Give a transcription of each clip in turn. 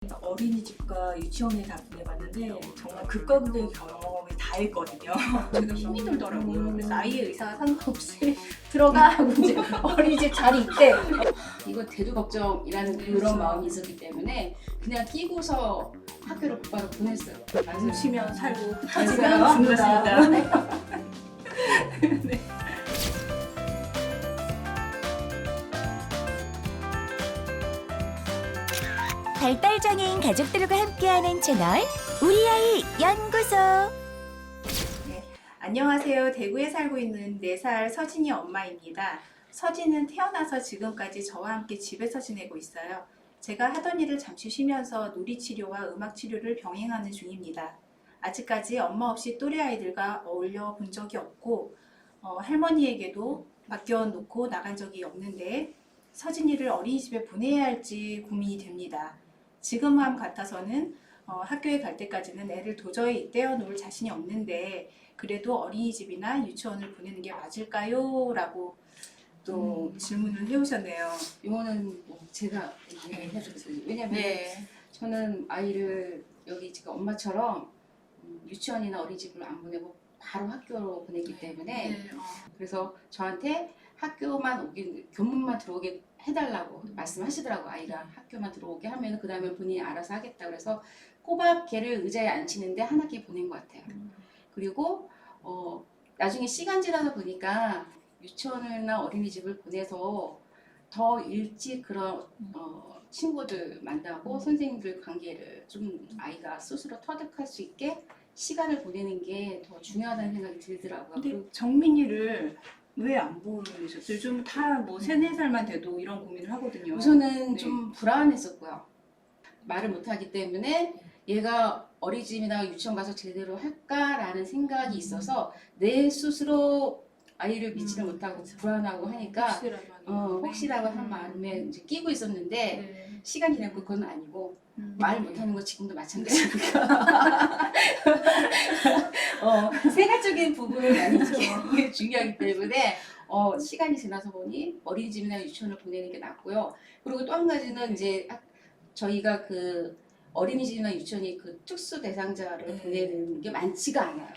어린이집과 유치원에 다 보내봤는데 정말 극과 극의 경험을 다 했거든요. 제가 힘이 들더라고요. 그래서 아이의 의사와 상관없이 들어가 하고 이제 어린이집 자리 있대. 이건 대두 걱정이라는 그런 마음이 있었기 때문에 그냥 끼고서 학교를 곧바로 보냈어요. 뭉치면 살고 맞아요. 흩어지면 죽는다. 발달장애인 가족들과 함께하는 채널 우리 아이 연구소. 안녕하세요. 대구에 살고 있는 4살 서진이 엄마입니다. 서진은 태어나서 지금까지 저와 함께 집에서 지내고 있어요. 제가 하던 일을 잠시 쉬면서 놀이치료와 음악치료를 병행하는 중입니다. 아직까지 엄마 없이 또래 아이들과 어울려 본 적이 없고 할머니에게도 맡겨놓고 나간 적이 없는데 서진이를 어린이집에 보내야 할지 고민이 됩니다. 지금 마음 같아서는 학교에 갈 때까지는 애를 도저히 떼어놓을 자신이 없는데 그래도 어린이집이나 유치원을 보내는 게 맞을까요? 라고 또 질문을 해오셨네요. 이거는 뭐 제가 얘기를 해줬어요. 왜냐면 저는 아이를 여기 지금 엄마처럼 유치원이나 어린이집을 안 보내고 바로 학교로 보냈기 때문에 그래서 저한테 학교만 오긴 교문만 들어오게 해달라고 말씀하시더라고. 아이가 학교만 들어오게 하면 그 다음에 본인이 알아서 하겠다. 그래서 꼬박 걔를 의자에 앉히는데 한 학기 보낸 것 같아요. 그리고 나중에 시간 지나다 보니까 유치원이나 어린이집을 보내서 더 일찍 그런 친구들 만나고 선생님들 관계를 좀 아이가 스스로 터득할 수 있게 시간을 보내는 게 더 중요하다는 생각이 들더라고요. 근데 정민이를 왜 안 보내셨어요? 요즘 다 뭐 3, 4살만 돼도 이런 고민을 하거든요. 우선은 좀 불안했었고요. 말을 못하기 때문에 얘가 어린이집이나 유치원 가서 제대로 할까라는 생각이 있어서 내 스스로 아이를 믿지를 못하고 불안하고 하니까 혹시라고 한 마음에 이제 끼고 있었는데 시간 지나고 그건 아니고 말 못하는 거 지금도 마찬가지니까 생활적인 부분을 많이 이게 중요하기 때문에 시간이 지나서 보니 어린이집이나 유치원을 보내는 게 낫고요. 그리고 또 한 가지는 이제 저희가 그 어린이집이나 유치원이 그 특수 대상자를 보내는 게 많지가 않아요.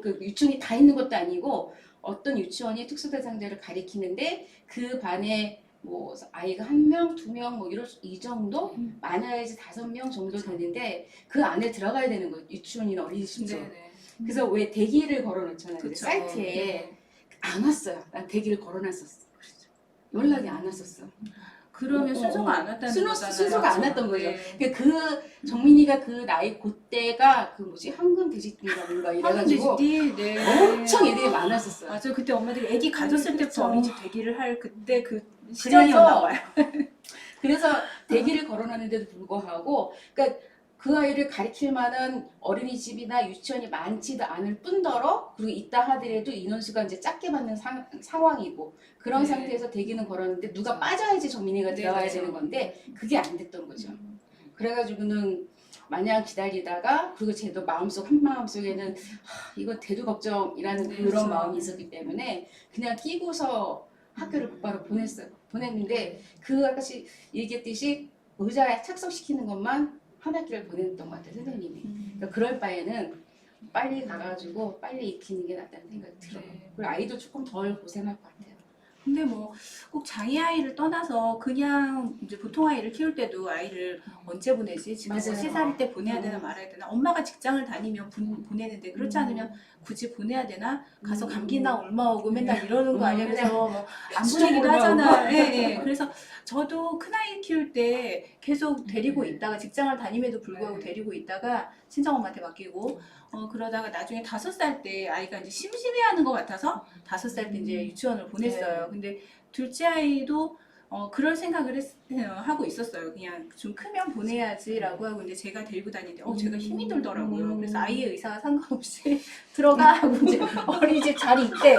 그 유치원이 다 있는 것도 아니고 어떤 유치원이 특수 대상자를 가리키는데 그 반에 뭐 아이가 1명, 2명 뭐 이 정도 많아야지 5명 정도 되는데 그 안에 들어가야 되는 거예요. 유치원이나 어린이집도. 그래서 왜 대기를 걸어놓잖아요. 그 사이트에 안 왔어요. 난 대기를 걸어놨었어. 연락이 안 왔었어. 그러면 순서가 안 왔다는 거잖아요. 순서가 안 왔던 거죠. 그 정민이가 그 나이 그때가 그 뭐지 황금 돼지띠인가 이래가지고 엄청 애들이 많았었어요. 맞아요. 그때 엄마들이 아기 가졌을 때부터 어린이집 대기를 할 그때 그 시절이었나 봐요. 그래서 대기를 걸어놨는데도 불구하고 그러니까 그 아이를 가리킬 만한 어린이집이나 유치원이 많지도 않을 뿐더러 그리고 있다 하더라도 인원수가 이제 작게 받는 상황이고 그런 상태에서 대기는 걸었는데 누가 빠져야지 정민이가 들어가야 되는 건데 그게 안 됐던 거죠. 그래가지고는 마냥 기다리다가 그리고 쟤도 한마음속에는 이건 대두 걱정이라는 그런 마음이 있었기 때문에 그냥 끼고서 학교를 곧바로 보냈는데 그 아까 얘기했듯이 의자에 착석시키는 것만 한 학기를 보냈던 것 같아요, 선생님이. 그러니까 그럴 바에는 빨리 가가지고 빨리 익히는 게 낫다는 생각이 들어요. 그리고 아이도 조금 덜 고생할 것 같아요. 근데 뭐 꼭 장애 아이를 떠나서 그냥 이제 보통 아이를 키울 때도 아이를 언제 보내지? 지금 뭐 3살일 때 보내야 되나 말아야 되나? 엄마가 직장을 다니면 보내는데 그렇지 않으면 굳이 보내야 되나? 가서 감기나 옮아오고 맨날 이러는 거 아니야? 그래서 뭐 안 보내기도 하잖아. 네. 그래서 저도 큰아이 키울 때 계속 데리고 있다가 직장을 다님에도 불구하고 데리고 있다가 친정엄마한테 맡기고 그러다가 나중에 5살 때 아이가 이제 심심해하는 것 같아서 5살 때 이제 유치원을 보냈어요. 근데 둘째 아이도 그럴 생각을 하고 있었어요. 그냥 좀 크면 보내야지라고 하고 근데 제가 데리고 다니는데 제가 힘이 들더라고요. 그래서 아이의 의사와 상관없이 들어가 하고 이제 어린이집 자리 있대.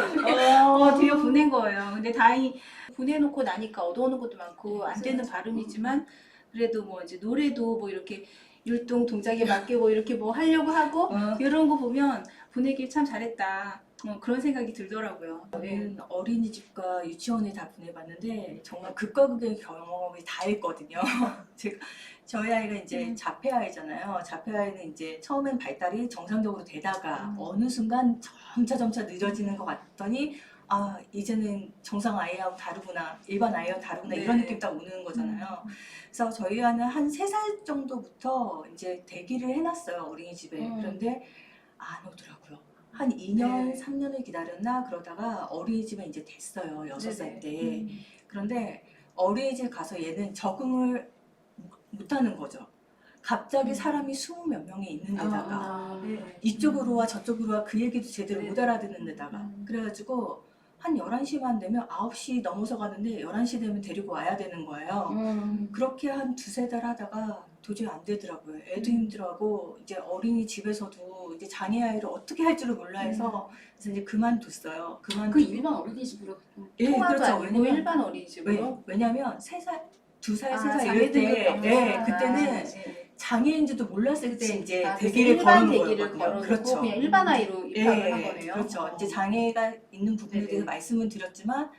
들여 보낸 거예요. 근데 다행히 보내놓고 나니까 얻어오는 것도 많고 안 되는 발음이지만 그래도 뭐 이제 노래도 뭐 이렇게 율동 동작에 맞게 뭐 이렇게 뭐 하려고 하고 이런 거 보면 보내길 참 잘했다. 그런 생각이 들더라고요. 저는 어린이집과 유치원에 다 보내봤는데 정말 극과 극의 경험을 다 했거든요. 제가 저희 아이가 이제 자폐아이잖아요. 자폐아이는 이제 처음엔 발달이 정상적으로 되다가 어느 순간 점차 늦어지는 것 같더니 아 이제는 정상 아이하고 다르구나, 일반 아이하고 다르구나 네. 이런 느낌 딱 오는 거잖아요. 그래서 저희 아이는 한 3살 정도부터 이제 대기를 해놨어요, 어린이집에. 그런데 안 오더라고요. 한 2년, 네. 3년을 기다렸나 그러다가 어린이집에 이제 됐어요, 6살 때. 그런데 어린이집 가서 얘는 적응을 못하는 거죠. 갑자기 사람이 20몇 명이 있는 데다가 이쪽으로 와 저쪽으로 와 그 얘기도 제대로 네. 못 알아듣는 데다가 그래가지고 한 11시만 되면 9시 넘어서 가는데 11시 되면 데리고 와야 되는 거예요. 그렇게 한 2-3달 하다가 도저히 안 되더라고요. 애도 힘들어하고 이제 어린이집에서도 이제 장애아이를 어떻게 할 줄을 몰라 해서 그래서 이제 그만뒀어요. 그 일반 어린이집으로 예, 통화도 그렇죠. 아니고 일반 어린이집으로. 왜냐면 3살, 2살, 아, 3살 장애 이럴 때 등급이 예, 없구나. 그때는 네. 장애인지도 몰랐을 때 그치. 이제 아, 대기를 일반 걸어놓은 대기를 거거든요. 걸어놓고 그렇죠. 그냥 일반 아이로 입학을 한 거네요. 그렇죠. 이제 장애가 있는 부분에 네네. 대해서 말씀은 드렸지만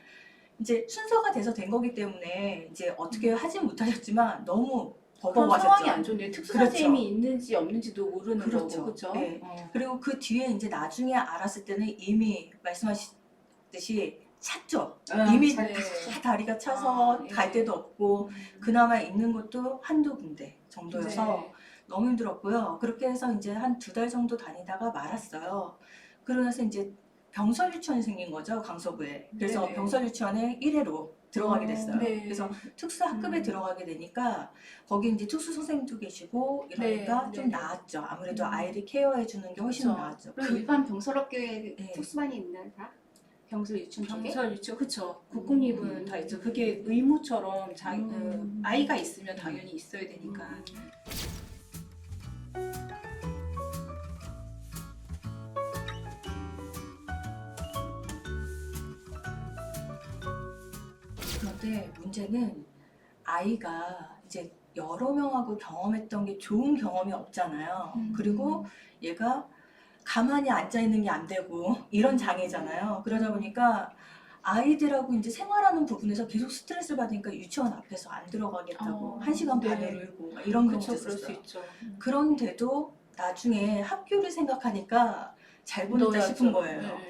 이제 순서가 돼서 된 거기 때문에 이제 어떻게 하진 못하셨지만 너무 그런 버거워하셨죠. 상황이 안 좋네요. 특수 그렇죠. 선생님이 있는지 없는지도 모르는 그렇죠. 거고, 그렇죠? 네. 그리고 그 뒤에 이제 나중에 알았을 때는 이미 말씀하셨듯이 찼죠. 이미 네. 다 다리가 차서 아, 예. 갈 데도 없고 그나마 있는 것도 한두 군데 정도여서 네. 너무 힘들었고요. 그렇게 해서 이제 한 2달 정도 다니다가 말았어요. 그러면서 이제 병설 유치원이 생긴 거죠, 강서구에. 그래서 네네. 병설 유치원에 1회로 들어가게 됐어요. 네. 그래서 특수 학급에 들어가게 되니까 거기 이제 특수 선생님도 계시고 이러니까 네, 좀 네. 나았죠. 아무래도 아이를 케어해 주는 게 훨씬 그렇죠. 나았죠. 그럼 일반 병설학교에 네. 특수반이 있나요? 다? 병설 유치원 쪽에? 병설 유치원, 그렇죠. 국공립은 다 있죠. 그게 의무처럼 아이가 있으면 당연히 있어야 되니까. 그런데 문제는 아이가 이제 여러 명하고 경험했던 게 좋은 경험이 없잖아요. 그리고 얘가 가만히 앉아 있는 게 안 되고 이런 장애잖아요. 그러다 보니까 아이들하고 이제 생활하는 부분에서 계속 스트레스를 받으니까 유치원 앞에서 안 들어가겠다고 1시간 네. 반을 울고 막 이런 경우도 그렇죠, 그럴 수 있었어요. 있죠. 그런데도 나중에 학교를 생각하니까 잘 보냈다 넣어야죠. 싶은 거예요. 네.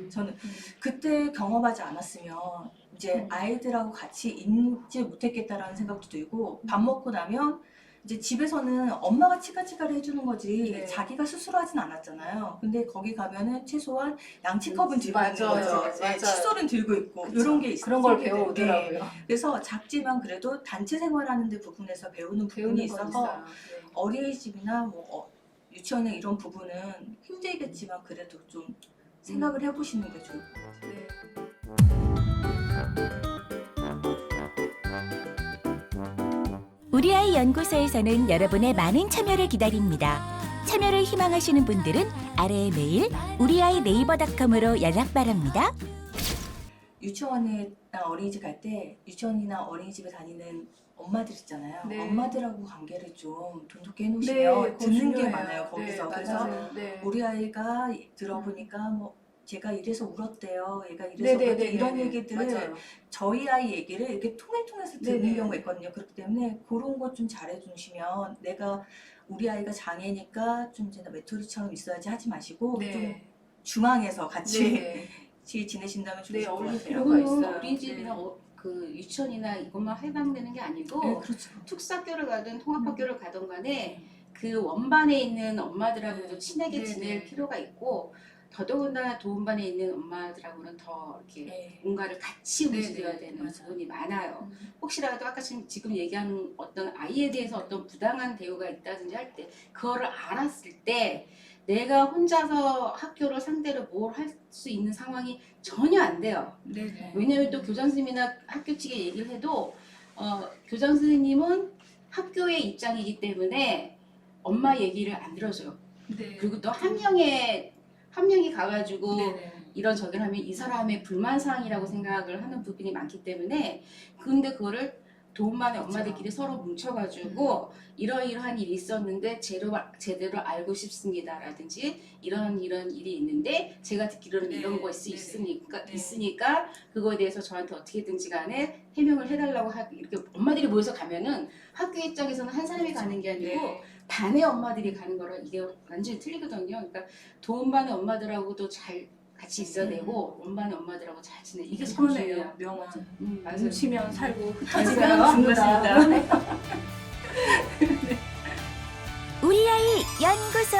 저는 그때 경험하지 않았으면 이제 아이들하고 같이 있지 못했겠다라는 생각도 들고 밥 먹고 나면 이제 집에서는 엄마가 치카치카를 해주는 거지 네. 자기가 스스로 하진 않았잖아요. 근데 거기 가면은 최소한 양치컵은 들고 있는 맞아요. 거죠. 맞아요. 칫솔은 들고 있고 그쵸. 이런 게 있어요. 그런 걸 네. 배워오더라고요. 그래서 작지만 그래도 단체 생활하는 데 부분에서 배우는 부분이 배우는 건 있어서 있어요. 어린이집이나 뭐 유치원의 이런 부분은 힘들겠지만 그래도 좀 생각을 해보시는 게 좋을 것 같아요. 네. 우리 아이 연구소에서는 여러분의 많은 참여를 기다립니다. 참여를 희망하시는 분들은 아래의 메일 우리아이네이버닷컴으로 연락 바랍니다. 유치원이나 어린이집 갈 때 유치원이나 어린이집에 다니는 엄마들 있잖아요. 네. 엄마들하고 관계를 좀 돈독히 해놓으시면 그거 듣는 게 중요해요. 많아요. 거기서. 네, 그래서 맞아요. 네. 우리 아이가 들어보니까 뭐 제가 이래서 울었대요. 얘가 이래서 네네네, 울었대요. 이런 네네. 얘기들을 맞아요. 저희 아이 얘기를 이렇게 통해서 듣는 네네. 경우가 있거든요. 그렇기 때문에 그런 것 좀 잘해주시면 내가 우리 아이가 장애니까 좀 이제 메토리처럼 있어야지 하지 마시고 좀 네. 중앙에서 같이 네. 지내신다면 네, 좋을 것 어울릴 같아요. 필요가 그거는 있어요. 어린이집이나 네. 그 유치원이나 이것만 해당되는 게 아니고 네, 그렇죠. 특수학교를 가든 통합학교를 가든 간에 그 원반에 있는 엄마들하고도 친하게 네, 지낼 네. 필요가 있고 더더군다나 도움반에 있는 엄마들하고는 더 이렇게 네. 뭔가를 같이 네, 움직여야 네, 되는 맞아요. 부분이 많아요. 혹시라도 아까 지금 얘기하는 어떤 아이에 대해서 어떤 부당한 대우가 있다든지 할 때 그거를 알았을 때 내가 혼자서 학교를 상대로 뭘 할 수 있는 상황이 전혀 안 돼요. 네. 왜냐하면 또 교장 선생님이나 학교 측에 얘기를 해도 교장 선생님은 학교의 입장이기 때문에 엄마 얘기를 안 들어줘요. 네. 그리고 또 한 명이 가가지고 네네. 이런 저기를 하면 이 사람의 불만 사항이라고 생각을 하는 부분이 많기 때문에 근데 그거를 도움만의 엄마들끼리 서로 뭉쳐가지고 이러이러한 일이 있었는데 제대로 알고 싶습니다라든지 이런 일이 있는데 제가 듣기로는 네, 이런 것이 네네. 있으니까 그거에 대해서 저한테 어떻게든지 간에 해명을 해달라고 이렇게 엄마들이 모여서 가면은 학교 입장에서는 한 사람이 가는 게 아니고 네. 반의 엄마들이 가는 거랑 이게 완전히 틀리거든요. 그러니까 도움반의 엄마들하고도 잘 같이 있어야 되고 원반의 엄마들하고 잘 지내. 이게 참 그러네요. 중요해요. 명언. 맞아요. 뭉치면 살고 맞아요. 흩어지면 죽는다. 우리 아이 연구소